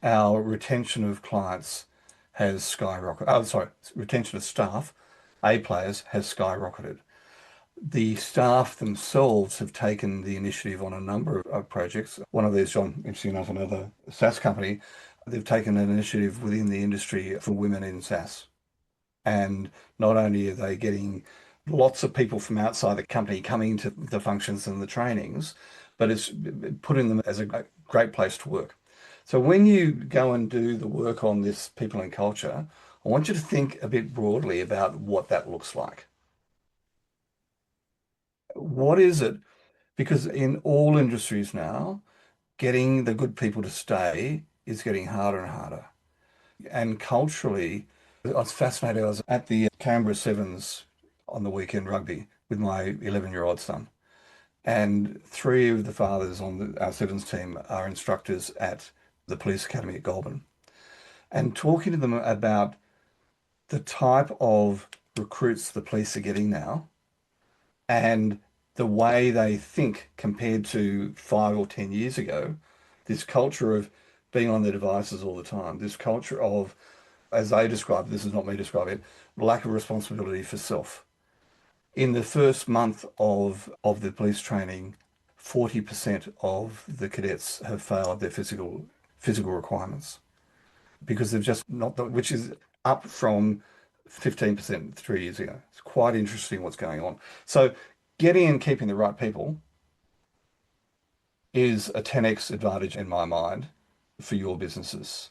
our retention of clients has skyrocketed. Oh, sorry, retention of staff, A players, has skyrocketed. The staff themselves have taken the initiative on a number of projects. One of these, John, interesting enough, another SaaS company, they've taken an initiative within the industry for women in SaaS. And not only are they getting lots of people from outside the company coming to the functions and the trainings, but it's putting them as a great place to work. So when you go and do the work on this people and culture, I want you to think a bit broadly about what that looks like. What is it? Because in all industries now, getting the good people to stay is getting harder and harder. And culturally, I was fascinated. I was at the Canberra Sevens on the weekend rugby with my 11-year-old son. And three of the fathers on our Sevens team are instructors at the police academy at Goulburn. And talking to them about the type of recruits the police are getting now and the way they think compared to 5 or 10 years ago, this culture of being on their devices all the time, this culture of, as they describe it, this is not me describing it, lack of responsibility for self. In the first month of the police training, 40% of the cadets have failed their physical requirements because they've just not, which is up from 15% 3 years ago. It's quite interesting what's going on. So getting and keeping the right people is a 10x advantage in my mind for your businesses.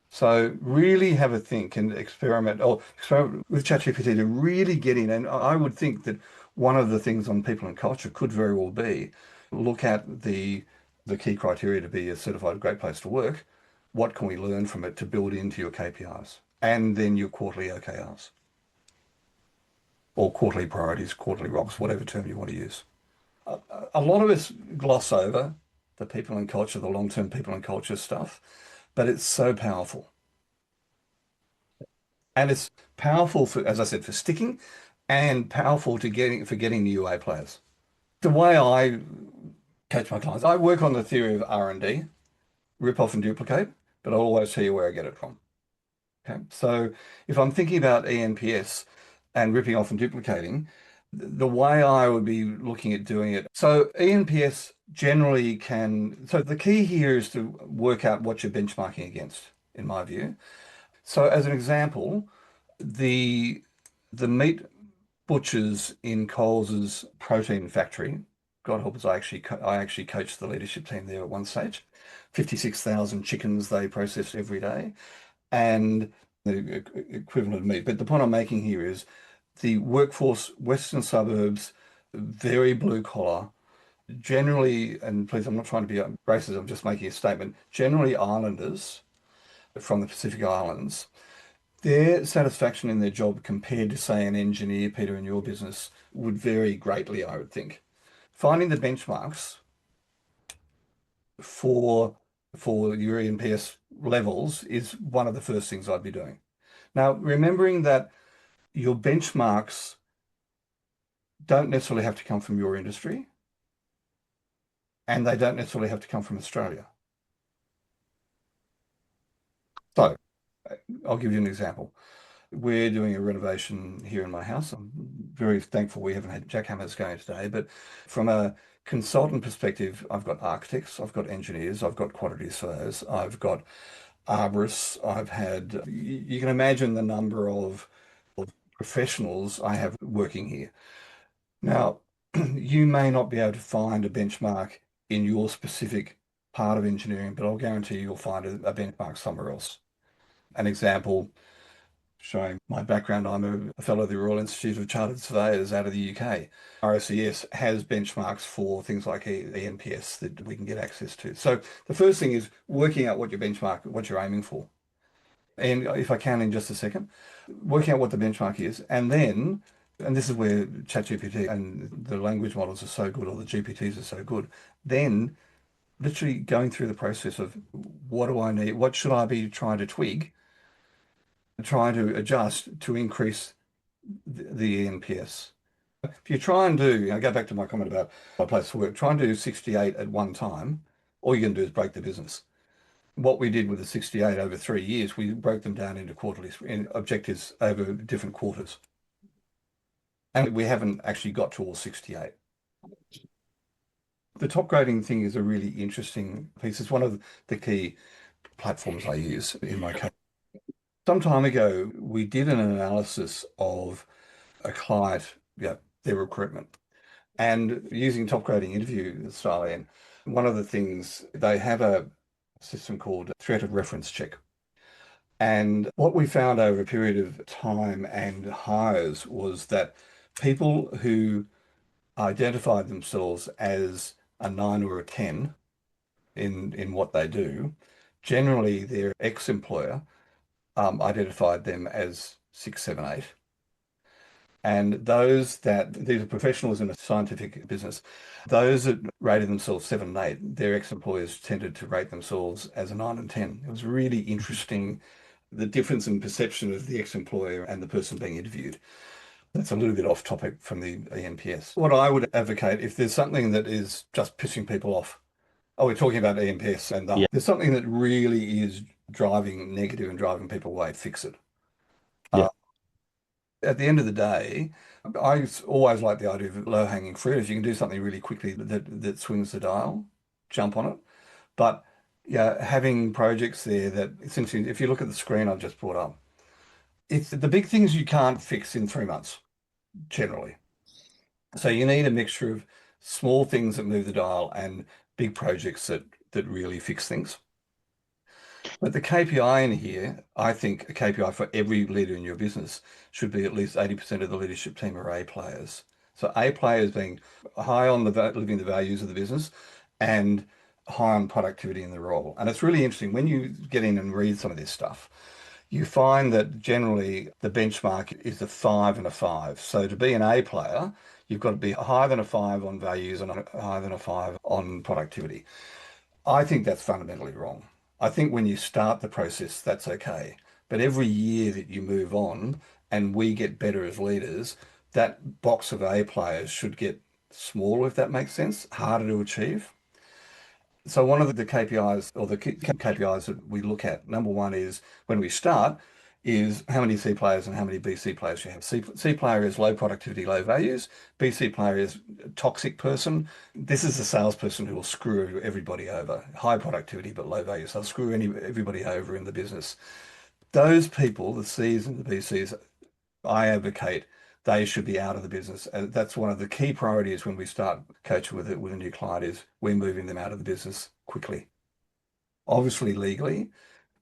So really have a think and experiment with ChatGPT to really get in. And I would think that one of the things on people and culture could very well be look at the key criteria to be a certified great place to work. What can we learn from it to build into your KPIs and then your quarterly OKRs or quarterly priorities, quarterly rocks, whatever term you want to use. A lot of us gloss over the people and culture, the long-term people and culture stuff, but it's so powerful. And it's powerful for, as I said, for sticking and powerful for getting new A players. The way I coach my clients, I work on the theory of R&D, rip off and duplicate, but I'll always tell you where I get it from. Okay. So if I'm thinking about eNPS and ripping off and duplicating, the way I would be looking at doing it. So eNPS generally can, so the key here is to work out what you're benchmarking against, in my view. So as an example, the the meat butchers in Coles's protein factory, God help us, I actually coached the leadership team there at one stage. 56,000 chickens they processed every day and the equivalent of meat. But the point I'm making here is the workforce, Western suburbs, very blue collar, generally, and please, I'm not trying to be racist, I'm just making a statement, generally islanders from the Pacific Islands, their satisfaction in their job compared to, say, an engineer, Peter, in your business would vary greatly, I would think. Finding the benchmarks for your eNPS levels is one of the first things I'd be doing. Now, remembering that your benchmarks don't necessarily have to come from your industry, and they don't necessarily have to come from Australia. So, I'll give you an example. We're doing a renovation here in my house. I'm very thankful we haven't had jackhammers going today, but from a consultant perspective, I've got architects, I've got engineers, I've got quantity surveyors, I've got arborists, I've had, you can imagine the number of professionals I have working here. Now, you may not be able to find a benchmark in your specific part of engineering, but I'll guarantee you'll find a benchmark somewhere else. An example showing my background, I'm a fellow of the Royal Institute of Chartered Surveyors out of the UK. RICS has benchmarks for things like eNPS that we can get access to. So the first thing is working out what your benchmark, what you're aiming for. And if I can in just a second, working out what the benchmark is, and then, and this is where ChatGPT and the language models are so good, or the GPTs are so good, then literally going through the process of what do I need, what should I be trying to twig, trying to adjust to increase the eNPS. If you try and do, go back to my comment about my place of work, try and do 68 at one time, all you're going to do is break the business. What we did with the 68 over 3 years, we broke them down into quarterly objectives over different quarters. And we haven't actually got to all 68. The top grading thing is a really interesting piece. It's one of the key platforms I use in my case. Some time ago, we did an analysis of a client, yeah, their recruitment, and using top grading interview style. And one of the things they have a system called threat of reference check. And what we found over a period of time and hires was that people who identified themselves as a 9 or a 10 in what they do, generally their ex-employer identified them as 6, 7, 8. And those that, these are professionals in a scientific business, those that rated themselves 7 and 8, their ex-employers tended to rate themselves as a 9 and 10. It was really interesting, the difference in perception of the ex-employer and the person being interviewed. That's a little bit off topic from the eNPS. What I would advocate, if there's something that is just pissing people off, oh, we're talking about eNPS, and Yeah. there's something that really is driving negative and driving people away, fix it. Yeah. Uh, at the end of the day, I always like the idea of low-hanging fruit. If you can do something really quickly that swings the dial, jump on it. But yeah, having projects there that essentially, if you look at the screen I've just brought up, it's the big things you can't fix in 3 months, generally. So you need a mixture of small things that move the dial and big projects that really fix things. But the KPI in here, I think a KPI for every leader in your business should be at least 80% of the leadership team are A players. So A players being high on the living the values of the business and high on productivity in the role. And it's really interesting when you get in and read some of this stuff, you find that generally the benchmark is a 5 and a 5. So to be an A player, you've got to be higher than a 5 on values and higher than a 5 on productivity. I think that's fundamentally wrong. I think when you start the process, that's okay. But every year that you move on and we get better as leaders, that box of A players should get smaller, if that makes sense, harder to achieve. So one of the KPIs or the KPIs that we look at, number one is when we start, is how many C players and how many BC players you have. C player is low productivity, low values. BC player is toxic person. This is a salesperson who will screw everybody over. High productivity but low values. They'll screw everybody over in the business. Those people, the Cs and the BCs, I advocate they should be out of the business. And that's one of the key priorities when we start coaching with a new client is we're moving them out of the business quickly. Obviously legally,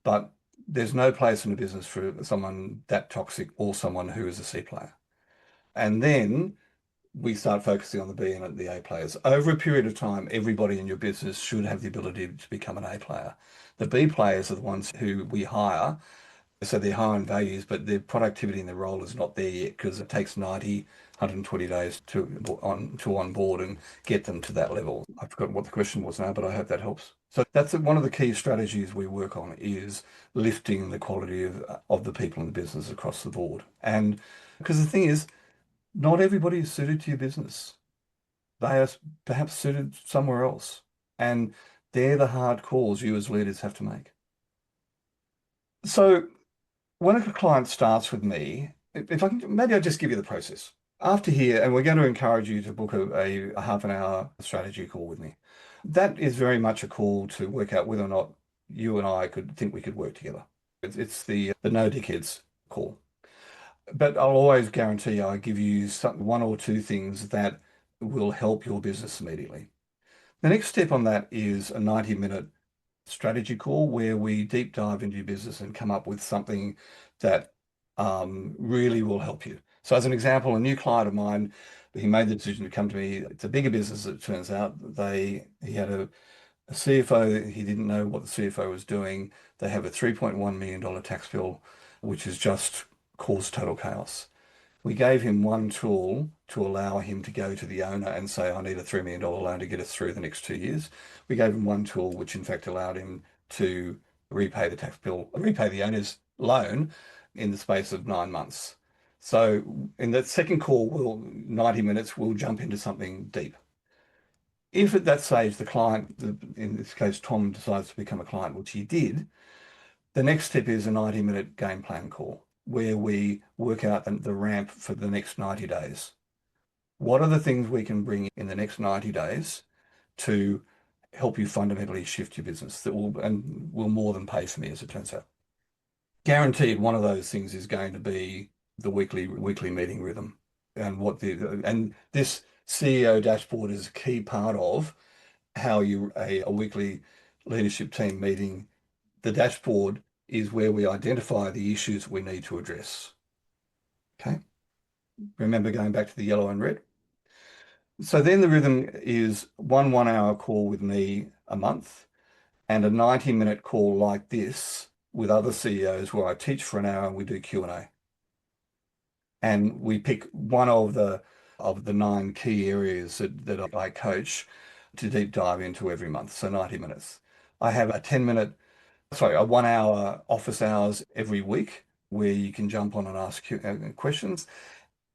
but there's no place in the business for someone that toxic or someone who is a C player. And then we start focusing on the B and the A players. Over a period of time, everybody in your business should have the ability to become an A player. The B players are the ones who we hire, so they're high in values, but their productivity in their role is not there yet because it takes 90, 120 days to onboard and get them to that level. I've forgotten what the question was now, but I hope that helps. So that's one of the key strategies we work on is lifting the quality of the people in the business across the board. And because the thing is, not everybody is suited to your business. They are perhaps suited somewhere else. And they're the hard calls you as leaders have to make. So when a client starts with me, if I can, maybe I'll just give you the process. After here, and we're going to encourage you to book a half an hour strategy call with me. That is very much a call to work out whether or not you and I could think we could work together. It's the no dickheads call. But I'll always guarantee I give you one or two things that will help your business immediately. The next step on that is a 90-minute strategy call where we deep dive into your business and come up with something that really will help you. So as an example, a new client of mine, he made the decision to come to me. It's a bigger business, it turns out. He had a CFO, he didn't know what the CFO was doing. They have a $3.1 million tax bill, which has just caused total chaos. We gave him one tool to allow him to go to the owner and say, I need a $3 million loan to get us through the next 2 years. We gave him one tool, which in fact allowed him to repay the tax bill, repay the owner's loan in the space of 9 months. So in that second call, 90 minutes, we'll jump into something deep. If at that stage the client, in this case Tom, decides to become a client, which he did, the next step is a 90-minute game plan call where we work out the ramp for the next 90 days. What are the things we can bring in the next 90 days to help you fundamentally shift your business that will more than pay for me, as it turns out? Guaranteed, one of those things is going to be the weekly meeting rhythm, and this CEO dashboard is a key part of how a weekly leadership team meeting. The dashboard is where we identify the issues we need to address. Okay. Remember going back to the yellow and red. So then the rhythm is one hour call with me a month and a 90-minute call like this with other CEOs where I teach for an hour and we do Q&A. And we pick one of the 9 key areas that I coach to deep dive into every month. So 90 minutes. I have a 1 hour office hours every week where you can jump on and ask questions.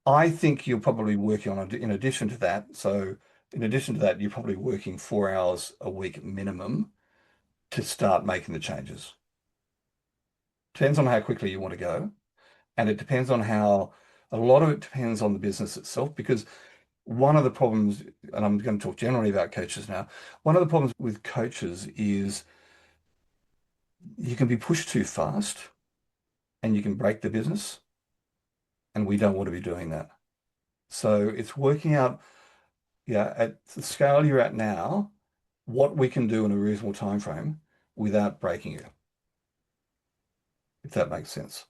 I think you're probably working on it in addition to that. So in addition to that, you're probably working 4 hours a week minimum to start making the changes. Depends on how quickly you want to go. And it depends on a lot of it depends on the business itself, because one of the problems, and I'm going to talk generally about coaches now, one of the problems with coaches is you can be pushed too fast and you can break the business. And we don't want to be doing that. So it's working out, yeah, at the scale you're at now, what we can do in a reasonable time frame without breaking you, if that makes sense.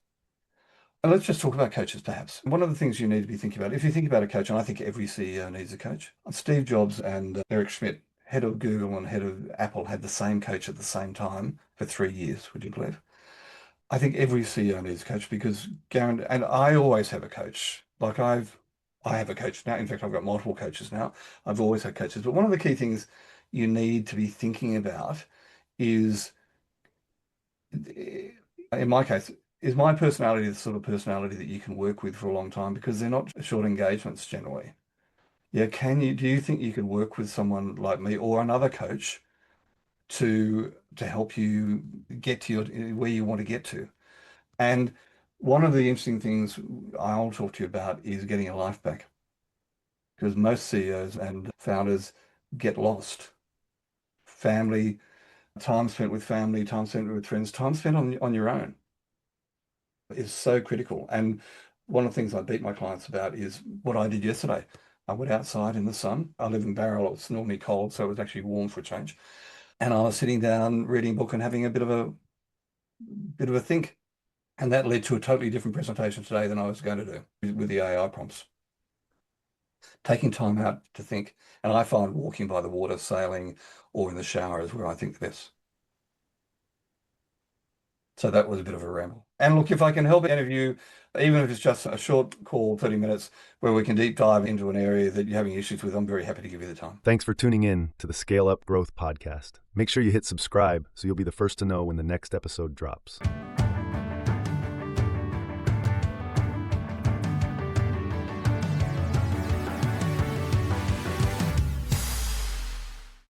And let's just talk about coaches, perhaps. One of the things you need to be thinking about, if you think about a coach, and I think every CEO needs a coach. Steve Jobs and Eric Schmidt, head of Google and head of Apple, had the same coach at the same time for 3 years, would you believe? I think every CEO needs a coach because and I always have a coach. I have a coach now. In fact, I've got multiple coaches now. I've always had coaches. But one of the key things you need to be thinking about is, in my case, is my personality the sort of personality that you can work with for a long time, because they're not short engagements generally. Yeah, do you think you could work with someone like me or another coach to help you get to where you want to get to? And one of the interesting things I'll talk to you about is getting your life back, because most CEOs and founders get lost. Family, time spent with family, time spent with friends, time spent on your own is so critical. And one of the things I beat my clients about is what I did yesterday. I went outside in the sun. I live in Barrel. It's normally cold, so it was actually warm for a change. And I was sitting down reading a book and having a bit of a think. And that led to a totally different presentation today than I was going to do with the AI prompts. Taking time out to think. And I find walking by the water, sailing, or in the shower is where I think the best. So that was a bit of a ramble. And look, if I can help any of you, even if it's just a short call, 30 minutes, where we can deep dive into an area that you're having issues with, I'm very happy to give you the time. Thanks for tuning in to the Scale Up Growth Podcast. Make sure you hit subscribe so you'll be the first to know when the next episode drops.